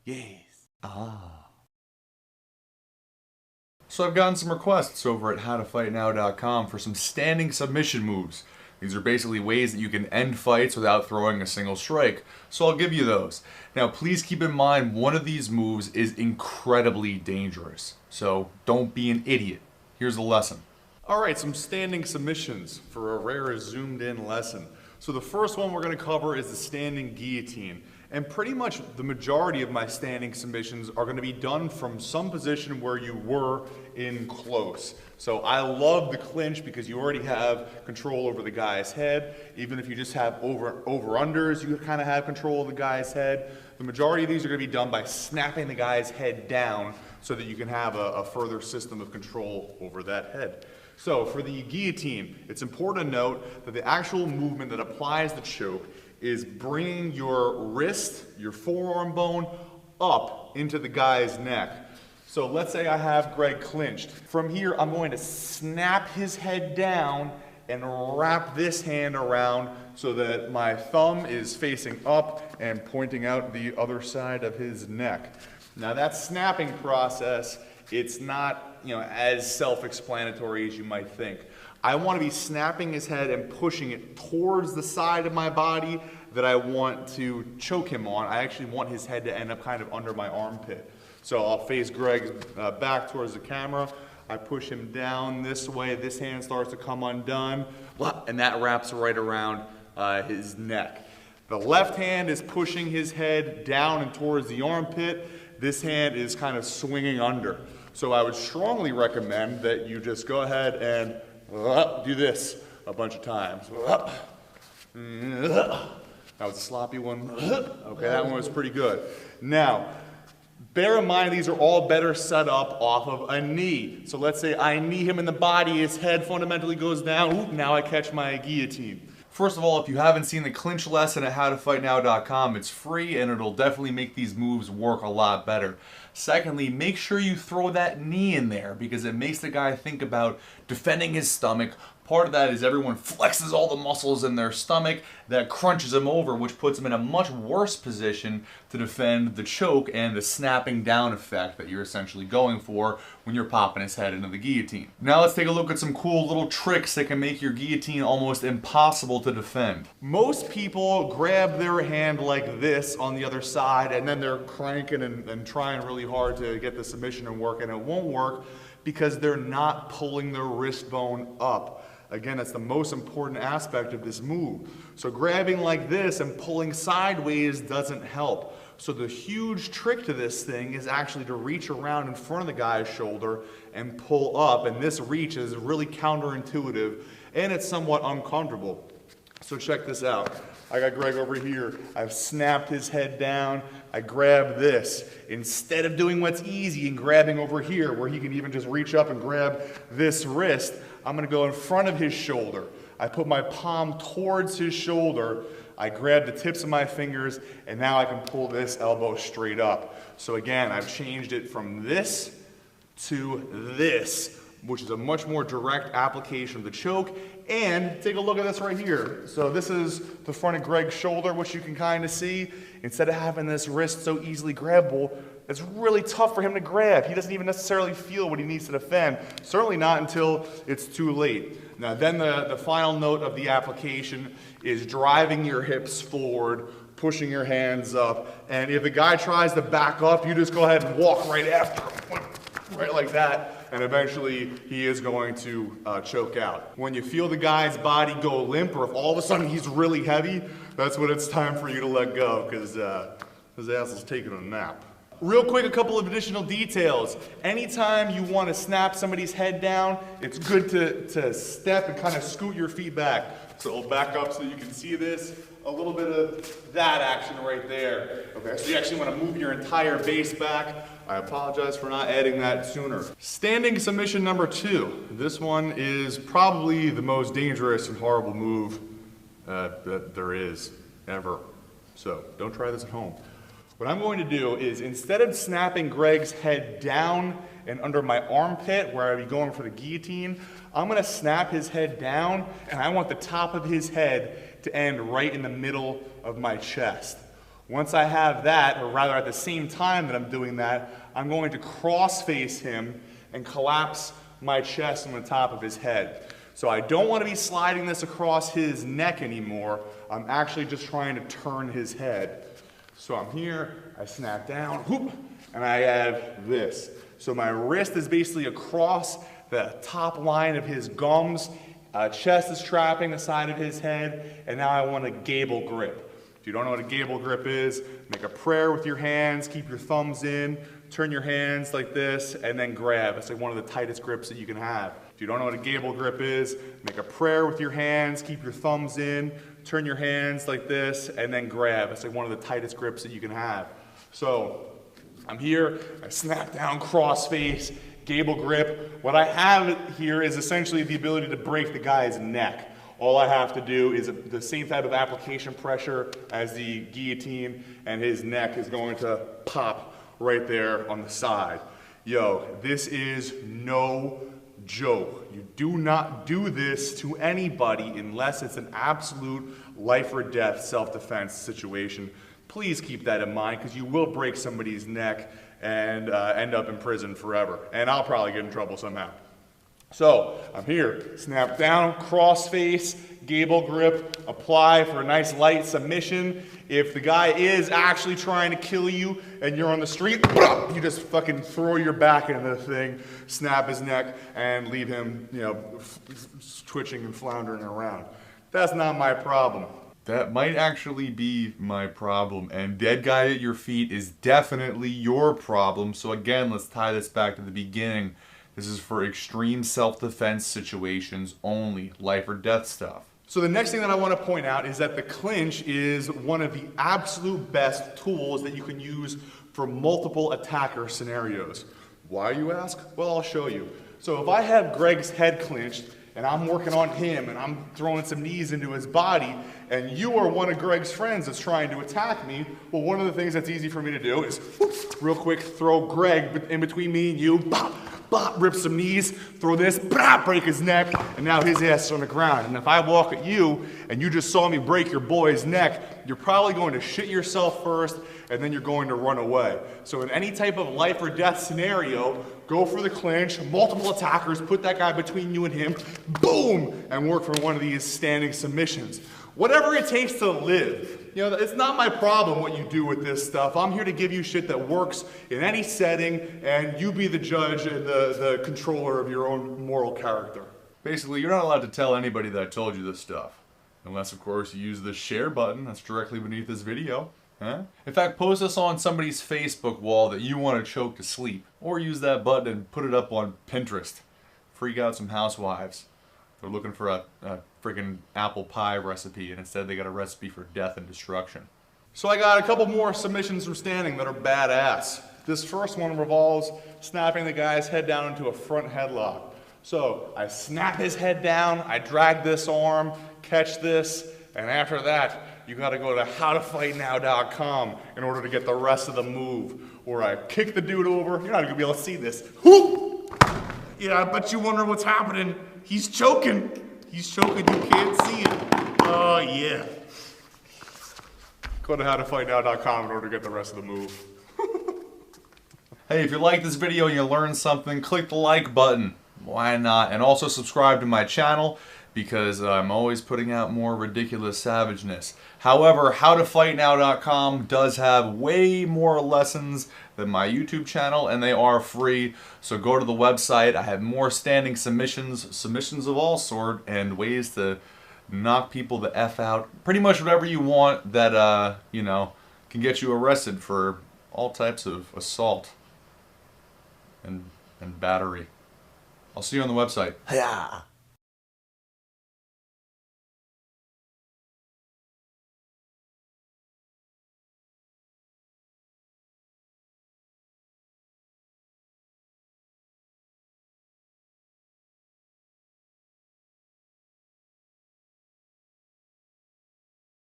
Yes. Ah. So I've gotten some requests over at howtofightnow.com for some standing submission moves. These are basically ways that you can end fights without throwing a single strike. So I'll give you those. Now please keep in mind one of these moves is incredibly dangerous. So don't be an idiot. Here's the lesson. Alright, some standing submissions for a rare zoomed in lesson. So the first one we're going to cover is the standing guillotine. And pretty much the majority of my standing submissions are going to be done from some position where you were in close. So I love the clinch because you already have control over the guy's head. Even if you just have over-unders, you kind of have control of the guy's head. The majority of these are going to be done by snapping the guy's head down so that you can have a further system of control over that head. So for the guillotine, it's important to note that the actual movement that applies the choke is bringing your wrist, your forearm bone, up into the guy's neck. So let's say I have Greg clinched. From here, I'm going to snap his head down and wrap this hand around so that my thumb is facing up and pointing out the other side of his neck. Now that snapping process, it's not, as self-explanatory as you might think. I want to be snapping his head and pushing it towards the side of my body that I want to choke him on. I actually want his head to end up kind of under my armpit. So I'll face Greg's back towards the camera. I push him down this way. This hand starts to come undone, and that wraps right around his neck. The left hand is pushing his head down and towards the armpit. This hand is kind of swinging under. So I would strongly recommend that you just go ahead and do this a bunch of times. That was a sloppy one. Okay, that one was pretty good. Now, bear in mind these are all better set up off of a knee. So let's say I knee him in the body, his head fundamentally goes down. Oop, now I catch my guillotine. First of all, if you haven't seen the clinch lesson at howtofightnow.com, it's free and it'll definitely make these moves work a lot better. Secondly, make sure you throw that knee in there because it makes the guy think about defending his stomach. Part of that is everyone flexes all the muscles in their stomach. That crunches him over, which puts him in a much worse position to defend the choke and the snapping down effect that you're essentially going for when you're popping his head into the guillotine. Now let's take a look at some cool little tricks that can make your guillotine almost impossible to defend. Most people grab their hand like this on the other side and then they're cranking and trying really hard to get the submission to work, and it won't work because they're not pulling their wrist bone up. Again, that's the most important aspect of this move. So grabbing like this and pulling sideways doesn't help. So the huge trick to this thing is actually to reach around in front of the guy's shoulder and pull up. And this reach is really counterintuitive and it's somewhat uncomfortable. So check this out. I got Greg over here. I've snapped his head down. I grab this. Instead of doing what's easy and grabbing over here where he can even just reach up and grab this wrist, I'm going to go in front of his shoulder. I put my palm towards his shoulder. I grab the tips of my fingers, and now I can pull this elbow straight up. So again, I've changed it from this to this, which is a much more direct application of the choke. And take a look at this right here. So this is the front of Greg's shoulder, which you can kind of see. Instead of having this wrist so easily grabbable, it's really tough for him to grab. He doesn't even necessarily feel what he needs to defend. Certainly not until it's too late. Now then the final note of the application is driving your hips forward, pushing your hands up, and if the guy tries to back up, you just go ahead and walk right after him, right like that. And eventually he is going to choke out. When you feel the guy's body go limp, or if all of a sudden he's really heavy, that's when it's time for you to let go, because his ass is taking a nap. Real quick, a couple of additional details. Anytime you want to snap somebody's head down, it's good to step and kind of scoot your feet back. So I'll back up so you can see this. A little bit of that action right there. Okay, so you actually want to move your entire base back. I apologize for not adding that sooner. Standing submission number 2. This one is probably the most dangerous and horrible move that there is ever. So don't try this at home. What I'm going to do is, instead of snapping Greg's head down and under my armpit where I'd be going for the guillotine, I'm going to snap his head down, and I want the top of his head to end right in the middle of my chest. Once I have that, or rather at the same time that I'm doing that, I'm going to cross face him and collapse my chest on the top of his head. So I don't want to be sliding this across his neck anymore. I'm actually just trying to turn his head. So I'm here, I snap down, whoop, and I have this. So my wrist is basically across the top line of his gums, chest is trapping the side of his head, and now I want a gable grip. If you don't know what a gable grip is, make a prayer with your hands, keep your thumbs in, turn your hands like this, and then grab. It's like one of the tightest grips that you can have. If you don't know what a gable grip is, make a prayer with your hands, keep your thumbs in, turn your hands like this, and then grab. It's like one of the tightest grips that you can have. So I'm here, I snap down, cross face, gable grip. What I have here is essentially the ability to break the guy's neck. All I have to do is the same type of application pressure as the guillotine, and his neck is going to pop right there on the side. Yo, this is no joke. You do not do this to anybody unless it's an absolute life or death self-defense situation. Please keep that in mind, because you will break somebody's neck and end up in prison forever. And I'll probably get in trouble somehow. So I'm here, snap down, cross face, gable grip, apply for a nice light submission. If the guy is actually trying to kill you and you're on the street, you just fucking throw your back into the thing, snap his neck, and leave him, you know, twitching and floundering around. That's not my problem. That might actually be my problem, and dead guy at your feet is definitely your problem. So again, let's tie this back to the beginning. This is for extreme self-defense situations only, life or death stuff. So the next thing that I want to point out is that the clinch is one of the absolute best tools that you can use for multiple attacker scenarios. Why, you ask? Well, I'll show you. So if I have Greg's head clinched and I'm working on him and I'm throwing some knees into his body, and you are one of Greg's friends that's trying to attack me, well, one of the things that's easy for me to do is real quick throw Greg in between me and you, bop, bop, rip some knees, throw this, bop, break his neck, and now his ass is on the ground. And if I walk at you and you just saw me break your boy's neck, you're probably going to shit yourself first, and then you're going to run away. So in any type of life or death scenario, go for the clinch, multiple attackers, put that guy between you and him, boom, and work for one of these standing submissions. Whatever it takes to live. You know, it's not my problem what you do with this stuff. I'm here to give you shit that works in any setting, and you be the judge and the controller of your own moral character. Basically, you're not allowed to tell anybody that I told you this stuff. Unless, of course, you use the share button that's directly beneath this video. Huh? In fact, post this on somebody's Facebook wall that you want to choke to sleep. Or use that button and put it up on Pinterest. Freak out some housewives. They're looking for a freaking apple pie recipe, and instead they got a recipe for death and destruction. So I got a couple more submissions from standing that are badass. This first one revolves snapping the guy's head down into a front headlock. So I snap his head down, I drag this arm, catch this, and after that, you gotta go to howtofightnow.com in order to get the rest of the move. Or I kick the dude over, you're not gonna be able to see this. Whoop! Yeah, I bet you wonder what's happening. He's choking. He's choking, you can't see it. Oh, yeah. Go to howtofightnow.com in order to get the rest of the move. Hey, if you like this video and you learned something, click the like button. Why not? And also subscribe to my channel, because I'm always putting out more ridiculous savageness. However, howtofightnow.com does have way more lessons than my YouTube channel, and they are free. So go to the website. I have more standing submissions of all sort, and ways to knock people the F out. Pretty much whatever you want that, you know, can get you arrested for all types of assault and battery. I'll see you on the website. Yeah.